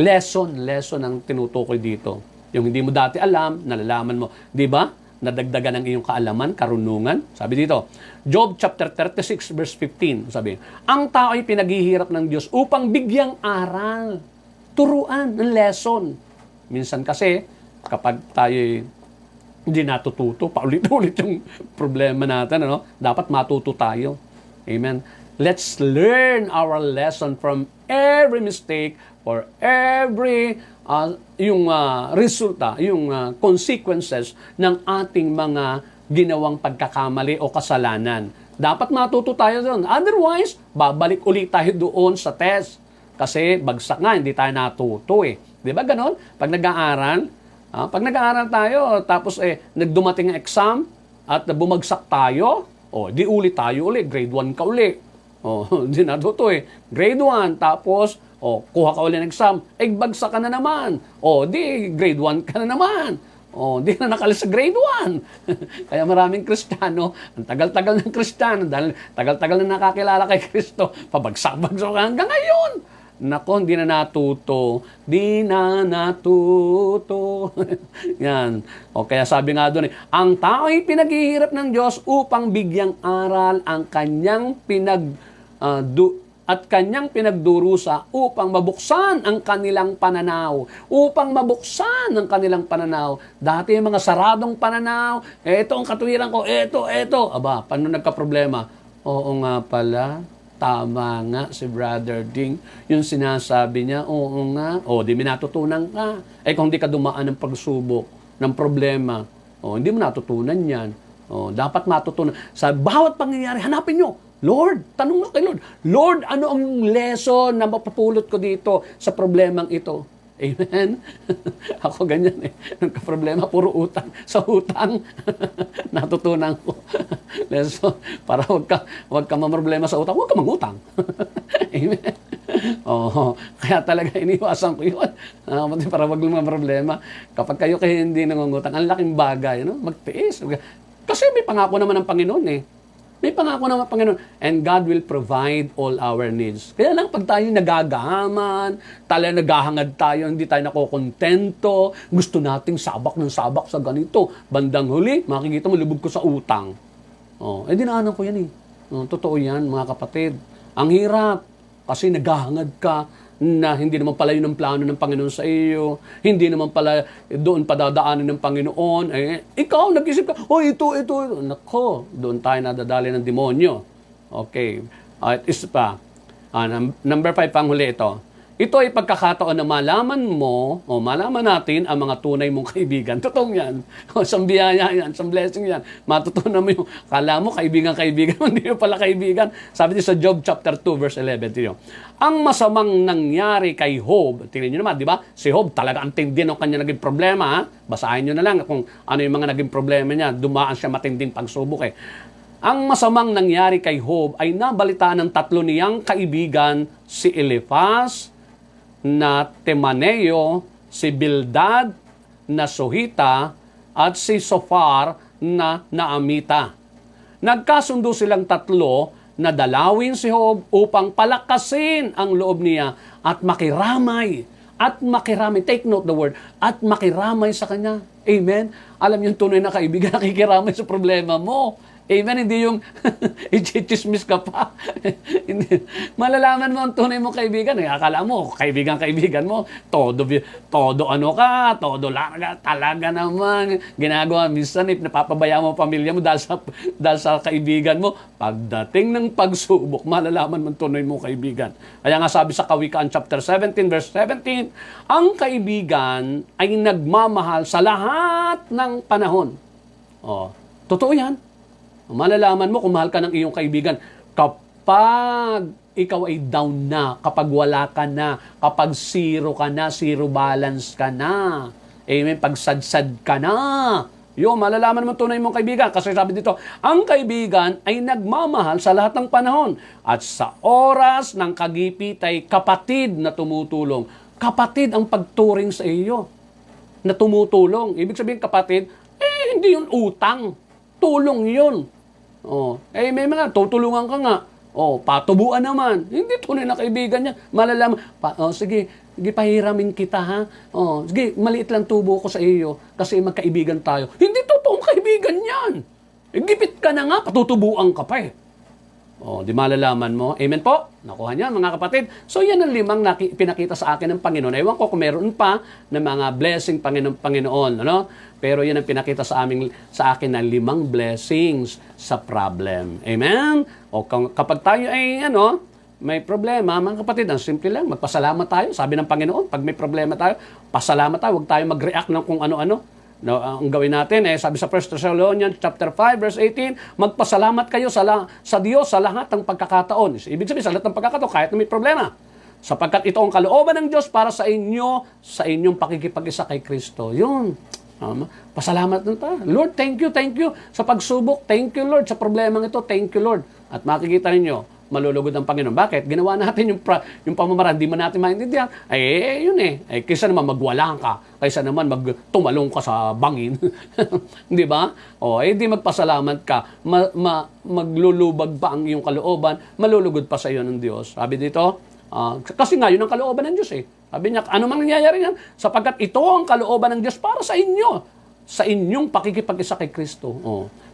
Lesson ang tinutukoy dito. Yung hindi mo dati alam, nalalaman mo. Di ba? Nadagdagan ang iyong kaalaman, karunungan. Sabi dito, Job chapter 36 verse 15. Sabi, ang tao ay pinaghihirap ng Diyos upang bigyang aral. Turuan, ng lesson. Minsan kasi, kapag tayo hindi natututo, paulit-ulit yung problema natin, dapat matuto tayo. Amen. Let's learn our lesson from every mistake, for every resulta, yung consequences ng ating mga ginawang pagkakamali o kasalanan. Dapat matuto tayo doon. Otherwise, babalik ulit tayo doon sa test. Kasi bagsak nga, hindi tayo natuto Di ba ganon? Pag nag-aaral tayo, tapos nagdumating ang exam at bumagsak tayo, di ulit tayo ulit, grade 1 ka ulit. Hindi natuto Grade 1, tapos kuha ka ulit ng exam, bagsak ka na naman. Di grade 1 ka na naman. Di na nakalis sa grade 1. Kaya maraming Kristiyano, ang tagal-tagal ng Kristiyano, dahil tagal-tagal na nakakilala kay Kristo, pabagsak-bagsak hanggang ngayon. Nako, hindi na natuto. Di na natuto. Yan. Kaya sabi nga doon ang tao ay pinaghihirap ng Diyos upang bigyang aral ang kanyang pinagdurusa upang mabuksan ang kanilang pananaw. Upang mabuksan ang kanilang pananaw. Dati yung mga saradong pananaw, ito ang katuwiran ko, ito. Aba, paano nagka-problema? Oo nga pala. Tama nga si Brother Ding. Yung sinasabi niya, oo nga. Di mo natutunan ka. Kung di ka dumaan ng pagsubok, ng problema, hindi mo natutunan yan. Dapat matutunan. Sa bawat pangyayari, hanapin nyo. Lord, tanong mo kay Lord. Lord, ano ang lesson na mapapulot ko dito sa problemang ito? Amen? Ako ganyan Nagka-problema, puro utang. Sa utang, natutunan ko. Lesson, para wag ka mamroblema sa utang, wag ka mangutang. Amen? Oo, kaya talaga iniwasan ko yun. Para wag lang mga problema. Kapag kayo hindi nangungutang, ang laking bagay, magtiis. Kasi may pangako naman ng Panginoon eh. May pangako naman ng Panginoon. And God will provide all our needs. Kaya lang pag tayo nagagaman, naghahangad tayo, hindi tayo nakokontento, gusto nating sabak ng sabak sa ganito. Bandang huli, makikita mo, lubog ko sa utang. Dinaanan ko yan eh. Totoo yan, mga kapatid. Ang hirap. Kasi naghahangad ka na hindi naman pala yun ang plano ng Panginoon sa iyo. Hindi naman pala doon padadaanin ng Panginoon. Ikaw, nag-isip ka, ito. Nako, doon tayo nadadali ng demonyo. Okay. At isa pa. Number 5 pang huli ito. Ito ay pagkakataon na malaman mo, malaman natin ang mga tunay mong kaibigan. Totoong yan. Isang biyaya yan, isang blessing yan. Matutunan mo yung, kala mo kaibigan, hindi mo pala kaibigan. Sabi niyo sa Job chapter 2 verse 11. Tignan. Ang masamang nangyari kay Job, tingnan niyo naman, di ba? Si Job talaga ang tindi ng kanya naging problema. Basahin niyo na lang kung ano yung mga naging problema niya. Dumaan siya matinding pagsubok eh. Ang masamang nangyari kay Job ay nabalitaan ng tatlo niyang kaibigan, si Eliphaz, na Temaneo, si Bildad na Sohita, at si Sophar na Naamita. Nagkasundo silang tatlo na dalawin si Job upang palakasin ang loob niya at makiramay. Take note the word, at makiramay sa kanya. Amen? Alam yung tunay na kaibigan, nakikiramay sa problema mo. Amen? Hindi yung i-chismis ka pa. Malalaman mo ang tunay mo kaibigan. Akala mo, kaibigan mo, todo larga, talaga naman. Ginagawa, minsan napapabaya mo ang pamilya mo dahil sa kaibigan mo. Pagdating ng pagsubok, malalaman mo ang tunay mo kaibigan. Kaya nga sabi sa Kawikaan chapter 17, verse 17, ang kaibigan ay nagmamahal sa lahat ng panahon. Totoo yan. Malalaman mo kung mahal ka ng iyong kaibigan kapag ikaw ay down na, kapag wala ka na, kapag zero ka na, zero balance ka na. Amen? Pag sad-sad ka na. Malalaman mo tunay mong kaibigan. Kasi sabi dito, ang kaibigan ay nagmamahal sa lahat ng panahon. At sa oras ng kagipit ay kapatid na tumutulong. Kapatid ang pagturing sa iyo na tumutulong. Ibig sabihin kapatid, hindi yun utang. Tulong yun. May mga tutulungan ka nga. Patubuan naman. Hindi tunay na kaibigan niya. Malalaman, sige, pahiramin kita ha. Sige, maliit lang tubo ko sa iyo kasi magkaibigan tayo. Hindi totoong kaibigan yan. Gipit ka na nga, patutubuan ka pa eh. Di malalaman mo. Amen po? Nakuha niya mga kapatid. So yan ang 5 pinakita sa akin ng Panginoon. Ewan ko kung meron pa na mga blessing Panginoon. Pero yan ang pinakita sa akin na 5 blessings sa problem. Amen? Kapag tayo ay may problema, mga kapatid, ang simple lang, magpasalamat tayo. Sabi ng Panginoon, pag may problema tayo, pasalamat tayo. Huwag tayo mag-react ng kung ano-ano. Ang gawin natin, sabi sa 1 Thessalonians chapter 5, verse 18, magpasalamat kayo sa Diyos sa lahat ng pagkakataon. Ibig sabihin, sa lahat ng pagkakataon, kahit na may problema. Sapagkat ito ang kalooban ng Diyos para sa inyong pakikipag-isa kay Kristo. Yun. Pasalamat na tayo. Lord, thank you sa pagsubok. Thank you, Lord, sa problemang ito. Thank you, Lord. At makikita ninyo, malulugod ang Panginoon. Bakit? Ginawa natin yung pamamaraan, di man natin maintindihan. Yun kaysa naman magwala ka, kaysa naman magtumalong ka sa bangin. Di ba? Di magpasalamat ka. Maglulubag pa ang iyong kalooban, malulugod pa sa iyo ng Diyos. Sabi dito, kasi nga yun ang kalooban ng Diyos Sabi niya, ano mang nangyayari yan? Sapagkat ito ang kalooban ng Diyos para sa inyo. Sa inyong pakikipag-isa kay Kristo.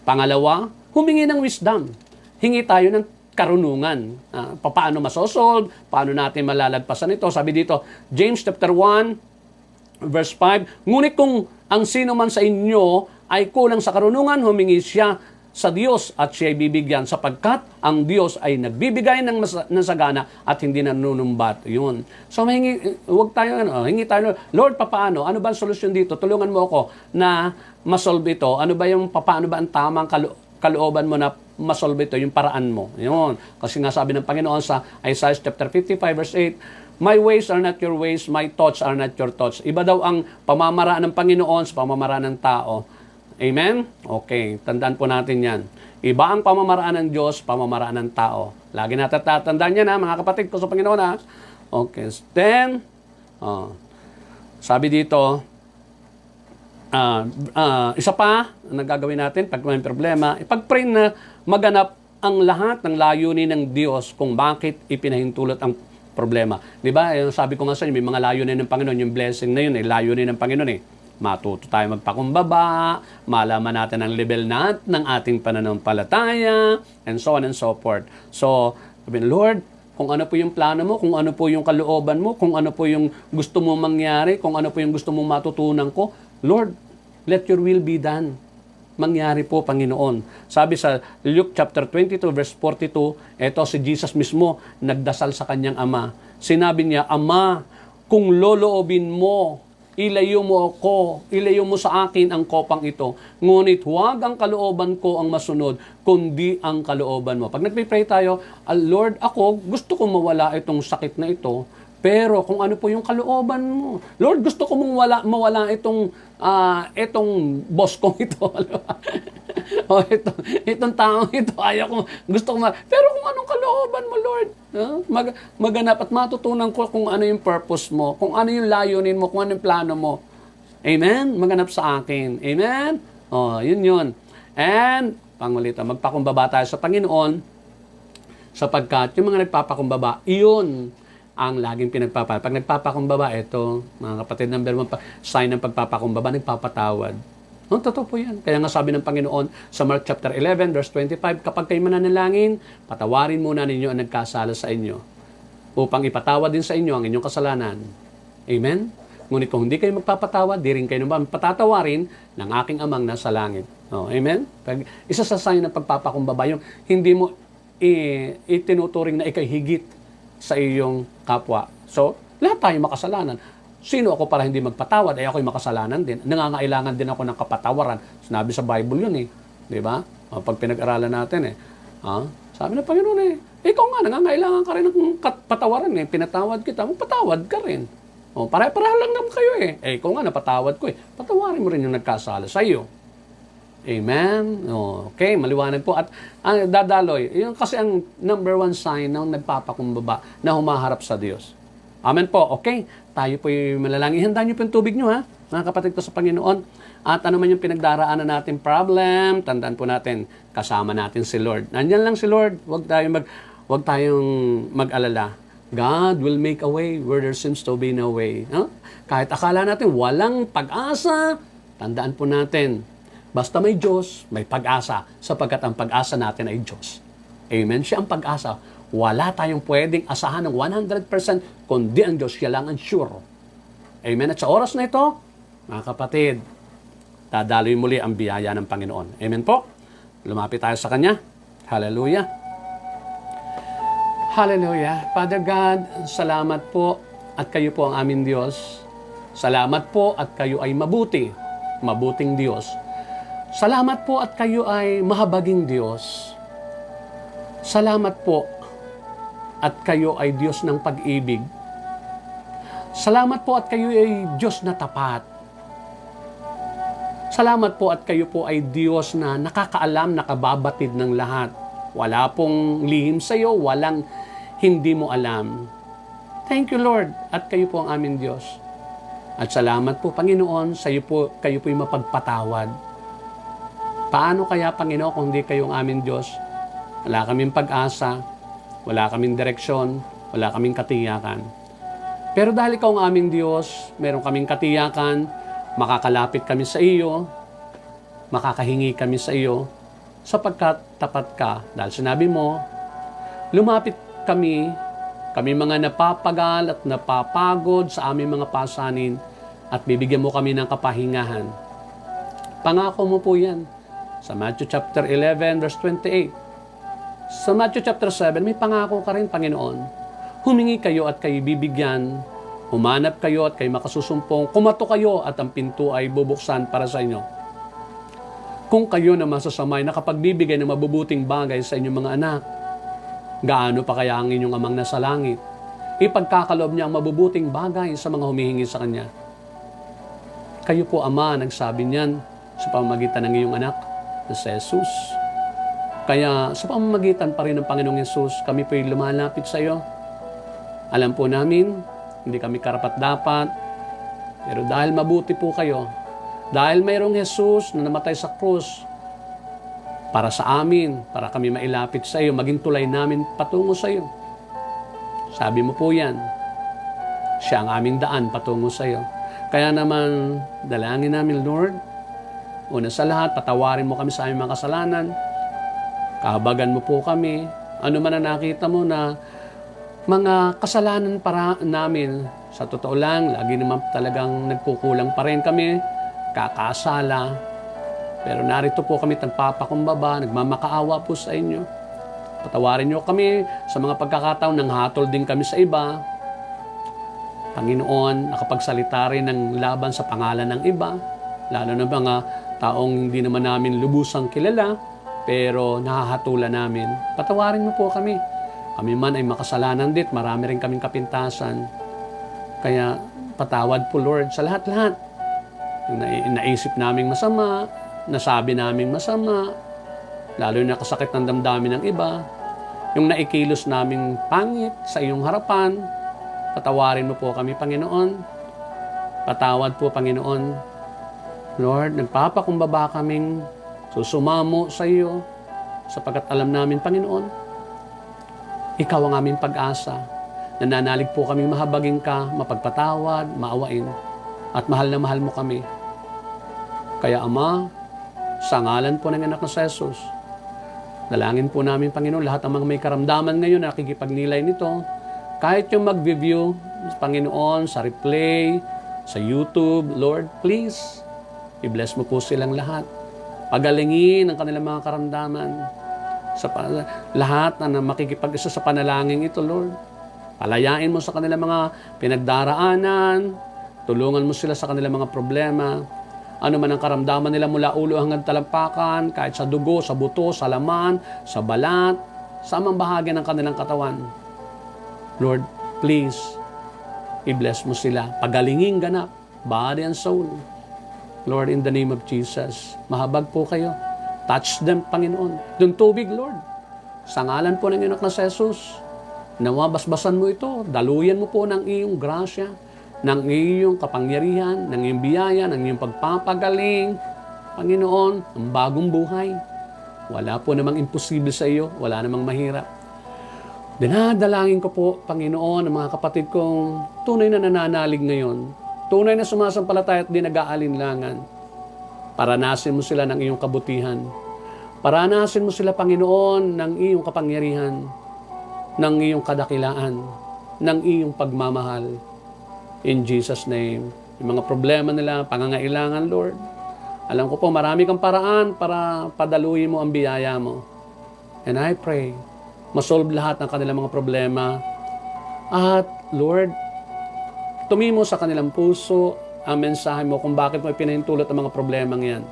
Pangalawa, humingi ng wisdom. Hingi tayo ng karunungan. Paano masosolve? Paano natin malalagpasan ito? Sabi dito, James chapter 1, verse 5, ngunit kung ang sino man sa inyo ay kulang sa karunungan, humingi siya sa Diyos at siya ay bibigyan sapagkat ang Diyos ay nagbibigay ng sagana at hindi nanunumbat. Yun. So huwag tayo, hingi tayo, Lord, paano? Ano ba ang solusyon dito? Tulungan mo ako na masolve ito. Paano ba ang tamang kalooban mo na masolve ito, yung paraan mo. Yun. Kasi nga sabi ng Panginoon sa Isaiah chapter 55 verse 8, my ways are not your ways, my thoughts are not your thoughts. Iba daw ang pamamaraan ng Panginoon sa pamamaraan ng tao. Amen? Okay, tandaan po natin yan. Iba ang pamamaraan ng Diyos, pamamaraan ng tao. Lagi natin tatandaan yan mga kapatid ko sa Panginoon Okay. Then, sabi dito, isa pa na gagawin natin pag may problema, ipag-pray na maganap ang lahat ng layunin ng Diyos kung bakit ipinahintulot ang problema. Di ba? Sabi ko nga sa inyo, may mga layunin ng Panginoon, yung blessing na yun, layunin ng Panginoon Matuto tayo magpakumbaba, malaman natin ang level ng ating pananampalataya, and so on and so forth. So, sabi, Lord, kung ano po yung plano mo, kung ano po yung kalooban mo, kung ano po yung gusto mo mangyari, kung ano po yung gusto mong matutunan ko, Lord, let your will be done. Mangyari po, Panginoon. Sabi sa Luke chapter 22, verse 42, eto si Jesus mismo, nagdasal sa kanyang ama. Sinabi niya, Ama, kung loloobin mo, ilayo mo ako, ilayo mo sa akin ang kopang ito. Ngunit huwag ang kalooban ko ang masunod, kundi ang kalooban mo. Pag nagpipray tayo, Lord, ako, gusto kong mawala itong sakit na ito, pero kung ano po yung kalooban mo. Lord, gusto ko mawala itong boss kong ito. O itong taong ito, ayaw ko, gusto ko pero kung anong kalooban mo, Lord, maganap at matutunan ko kung ano yung purpose mo, kung ano yung layunin mo, kung ano yung plano mo. Amen? Maganap sa akin. Amen? Yun. And, pangulita, magpakumbaba tayo sa Panginoon, sapagkat yung mga nagpapakumbaba, iyon ang laging pinagpapatawad. Pag nagpapakumbaba, ito, mga kapatid, number 1, sign ng pagpapakumbaba, nagpapatawad. Totoo po yan. Kaya nga sabi ng Panginoon sa Mark chapter 11, verse 25, kapag kayo mananalangin, patawarin muna ninyo ang nagkasala sa inyo upang ipatawad din sa inyo ang inyong kasalanan. Amen? Ngunit kung hindi kayo magpapatawad, di rin kayo naman patatawarin ng aking amang nasa langit. Amen? Isa sa sign ng pagpapakumbaba, yung hindi mo itinuturing na ikay higit sa iyong kapwa. So, lahat tayo makasalanan. Sino ako para hindi magpatawad? Ako'y makasalanan din. Nangangailangan din ako ng kapatawaran. Sinabi sa Bible yun Di ba? Pag pinag-aralan natin sabi ng Panginoon ikaw nga, nangangailangan ka rin ng patawaran Pinatawad kita, magpatawad ka rin. Pare-pareho lang naman kayo ikaw nga, napatawad ko Patawarin mo rin yung nagkasala sa iyo. Amen? Okay, maliwanag po. At ang dadaloy, yun kasi ang number 1 sign ng nagpapakumbaba na humaharap sa Diyos. Amen po. Okay, tayo po yung malalangin. Ihanda niyo po yung tubig niyo, mga kapatid ko sa Panginoon. At ano man yung pinagdaraanan natin problem, tandaan po natin, kasama natin si Lord. Nandyan lang si Lord. Huwag tayong mag-alala. God will make a way where there seems to be no way. Kahit akala natin walang pag-asa, tandaan po natin, basta may Diyos, may pag-asa, sapagkat ang pag-asa natin ay Diyos. Amen? Siya ang pag-asa. Wala tayong pwedeng asahan ng 100%, kundi ang Diyos, siya lang ang sure. Amen? At sa oras na ito, mga kapatid, dadaloy muli ang biyaya ng Panginoon. Amen po? Lumapit tayo sa Kanya. Hallelujah. Hallelujah. Father God, salamat po at kayo po ang aming Diyos. Salamat po at kayo ay mabuting Diyos. Salamat po at kayo ay mahabaging Diyos. Salamat po at kayo ay Diyos ng pag-ibig. Salamat po at kayo ay Diyos na tapat. Salamat po at kayo po ay Diyos na nakakaalam, nakababatid ng lahat. Wala pong lihim sa iyo, walang hindi mo alam. Thank you, Lord, at kayo po ang aming Diyos. At salamat po, Panginoon, kayo po yung mapagpatawad. Paano kaya, Panginoon, kung hindi kayo ang aming Diyos? Wala kaming pag-asa, wala kaming direksyon, wala kaming katiyakan. Pero dahil ikaw ang aming Diyos, meron kaming katiyakan, makakalapit kami sa iyo, makakahingi kami sa iyo, sapagkat tapat ka. Dahil sinabi mo, lumapit kami mga napapagal at napapagod sa aming mga pasanin, at bibigyan mo kami ng kapahingahan. Pangako mo po yan. Sa Matthew chapter 11, verse 28. Sa Matthew chapter 7, may pangako ka rin, Panginoon. Humingi kayo at kayo bibigyan. Humanap kayo at kayo makasusumpong. Kumato kayo at ang pinto ay bubuksan para sa inyo. Kung kayo na masasamay, nakapagbibigay ng mabubuting bagay sa inyong mga anak, gaano pa kaya ang inyong amang nasa langit? Ipagkakaloob niya ang mabubuting bagay sa mga humihingi sa Kanya. Kayo po, Ama, nagsabi niyan sa pamamagitan ng iyong anak na si Jesus. Kaya sa pamamagitan pa rin ng Panginoong Jesus, kami po'y lumalapit sa iyo. Alam po namin, hindi kami karapat-dapat, pero dahil mabuti po kayo, dahil mayroong Jesus na namatay sa krus para sa amin, para kami mailapit sa iyo, maging tulay namin patungo sa iyo. Sabi mo po yan, siya ang aming daan patungo sa iyo. Kaya naman, dalangin namin, Lord, una sa lahat, patawarin mo kami sa aming mga kasalanan, kahabagan mo po kami, ano man na nakita mo na mga kasalanan para namin. Sa totoo lang, lagi naman talagang nagkukulang pa rin kami, kakasala. Pero narito po kami nagpapakumbaba, nagmamakaawa po sa inyo. Patawarin niyo kami sa mga pagkakataon nang hatol din kami sa iba. Panginoon, nakapagsalita rin ng laban sa pangalan ng iba, lalo na mga taong hindi naman namin lubusang kilala, pero nahahatulan namin. Patawarin mo po kami. Kami man ay makasalanan din, marami rin kaming kapintasan. Kaya patawad po, Lord, sa lahat-lahat. Yung naisip naming masama, nasabi naming masama, lalo yung nakasakit ng damdamin ng iba, yung naikilos naming pangit sa iyong harapan, patawarin mo po kami, Panginoon. Patawad po, Panginoon. Lord, nagpapakumbaba kaming susumamo sa iyo, sapagkat alam namin, Panginoon, ikaw ang aming pag-asa. Nananalig po kami mahabagin ka, mapagpatawad, maawain, at mahal na mahal mo kami. Kaya Ama, sa ngalan po ng anak na si Jesus, dalangin po namin, Panginoon, lahat ng mga may karamdaman ngayon na nakikipagnilay nito, kahit yung mag-review, Panginoon, sa replay, sa YouTube, Lord, please, i-bless mo po silang lahat. Pagalingin ang kanilang mga karamdaman. Sa lahat na makikipag-isa sa panalangin ito, Lord. Palayain mo sa kanilang mga pinagdaraanan. Tulungan mo sila sa kanilang mga problema. Ano man ang karamdaman nila mula ulo hanggang talampakan, kahit sa dugo, sa buto, sa laman, sa balat, sa amang bahagi ng kanilang katawan. Lord, please, i-bless mo sila. Pagalingin ganap, body and soul. Lord, in the name of Jesus, mahabag po kayo. Touch them, Panginoon. Yung tubig, Lord. Sa ngalan po ng anak na si Jesus, nawabasbasan mo ito. Daluyan mo po ng iyong grasya, ng iyong kapangyarihan, ng iyong biyaya, ng iyong pagpapagaling. Panginoon, ang bagong buhay. Wala po namang imposible sa iyo. Wala namang mahirap. Dinadalangin ko po, Panginoon, ang mga kapatid kong tunay na nananalig ngayon. Tunay na sumasampalataya at di nag-aalinlangan. Paranasin mo sila ng iyong kabutihan. Paranasin mo sila, Panginoon, ng iyong kapangyarihan, ng iyong kadakilaan, ng iyong pagmamahal. In Jesus' name. Yung mga problema nila, pangangailangan, Lord. Alam ko po, marami kang paraan para padaluyin mo ang biyaya mo. And I pray, masolve lahat ng kanilang mga problema. At, Lord, tumimo sa kanilang puso ang mensahe mo kung bakit mo ipinahintulot ang mga problemang yan.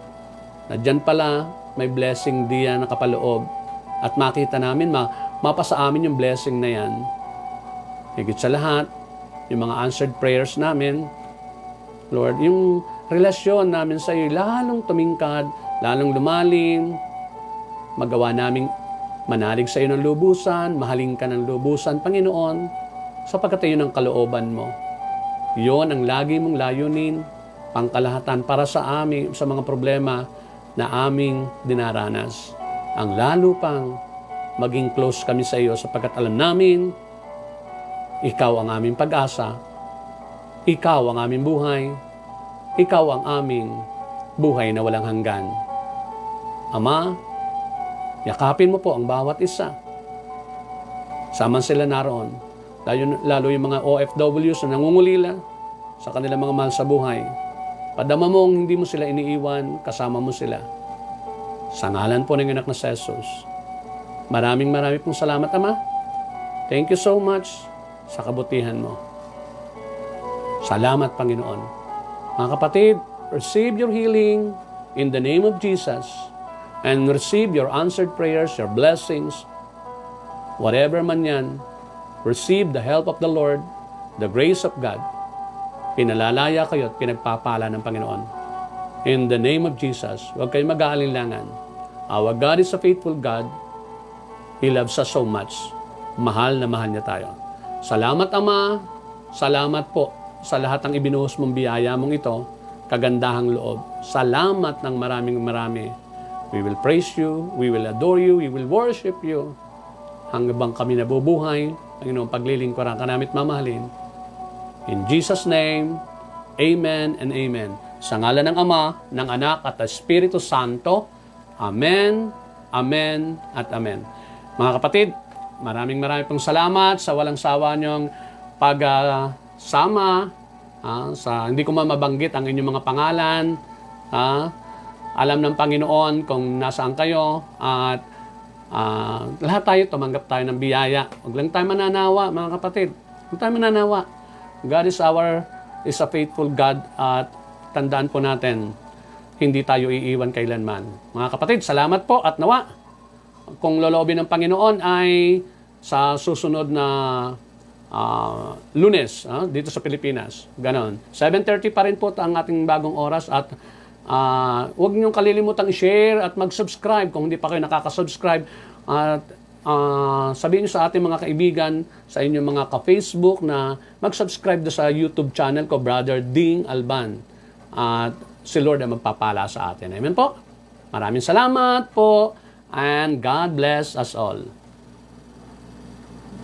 Na dyan pala, may blessing diyan na kapaloob. At makita namin, mapasa amin yung blessing na yan. Higit sa lahat, yung mga answered prayers namin, Lord, yung relasyon namin sa iyo, lalong tumingkad, lalong lumalim, magawa naming manalig sa iyo ng lubusan, mahalin ka ng lubusan, Panginoon, sapagkat iyon ang kalooban mo. Iyon ang lagi mong layunin, pangkalahatan para sa amin, sa mga problema na aming dinaranas. Ang lalo pang maging close kami sa iyo sapagkat alam namin, ikaw ang aming pag-asa, ikaw ang aming buhay, ikaw ang aming buhay na walang hanggan. Ama, yakapin mo po ang bawat isa. Saman sila naroon. Lalo yung mga OFWs na nangungulila sa kanilang mga mahal sa buhay. Padama mong hindi mo sila iniiwan, kasama mo sila. Sa ngalan po ng anak na si Jesus. Maraming pong salamat, Ama. Thank you so much sa kabutihan mo. Salamat, Panginoon. Mga kapatid, receive your healing in the name of Jesus and receive your answered prayers, your blessings, whatever man yan. Receive the help of the Lord, the grace of God. Pinalalaya kayo at pinagpapala ng Panginoon. In the name of Jesus, huwag kayong mag-aalinlangan. Our God is a faithful God. He loves us so much. Mahal na mahal niya tayo. Salamat Ama, salamat po sa lahat ng ibinuhos mong biyaya mong ito, kagandahang loob. Salamat ng maraming marami. We will praise you, we will adore you, we will worship you. Hanggang kami nabubuhay, Panginoon, paglilingkuran ka namin at mamahalin. In Jesus' name, Amen and Amen. Sa ngalan ng Ama, ng Anak at ng Espiritu Santo, Amen, Amen at Amen. Mga kapatid, maraming pong salamat sa walang sawa niyong pagsama. Hindi ko mabanggit ang inyong mga pangalan. Alam ng Panginoon kung nasaan kayo at lahat tayo tumanggap tayo ng biyaya. Huwag lang tayo mananawa, mga kapatid. Huwag tayo mananawa. God is a faithful God at tandaan po natin, hindi tayo iiwan kailanman. Mga kapatid, salamat po at nawa. Kung loloobin ng Panginoon ay sa susunod na Lunes dito sa Pilipinas. Ganon. 7:30 pa rin po ang ating bagong oras at huwag niyong kalilimutang i-share at mag-subscribe kung hindi pa kayo nakaka-subscribe. At sabihin niyo sa ating mga kaibigan, sa inyong mga ka-Facebook na mag-subscribe do sa YouTube channel ko, Brother Ding Alban. At si Lord ay magpapala sa atin. Amen po. Maraming salamat po and God bless us all.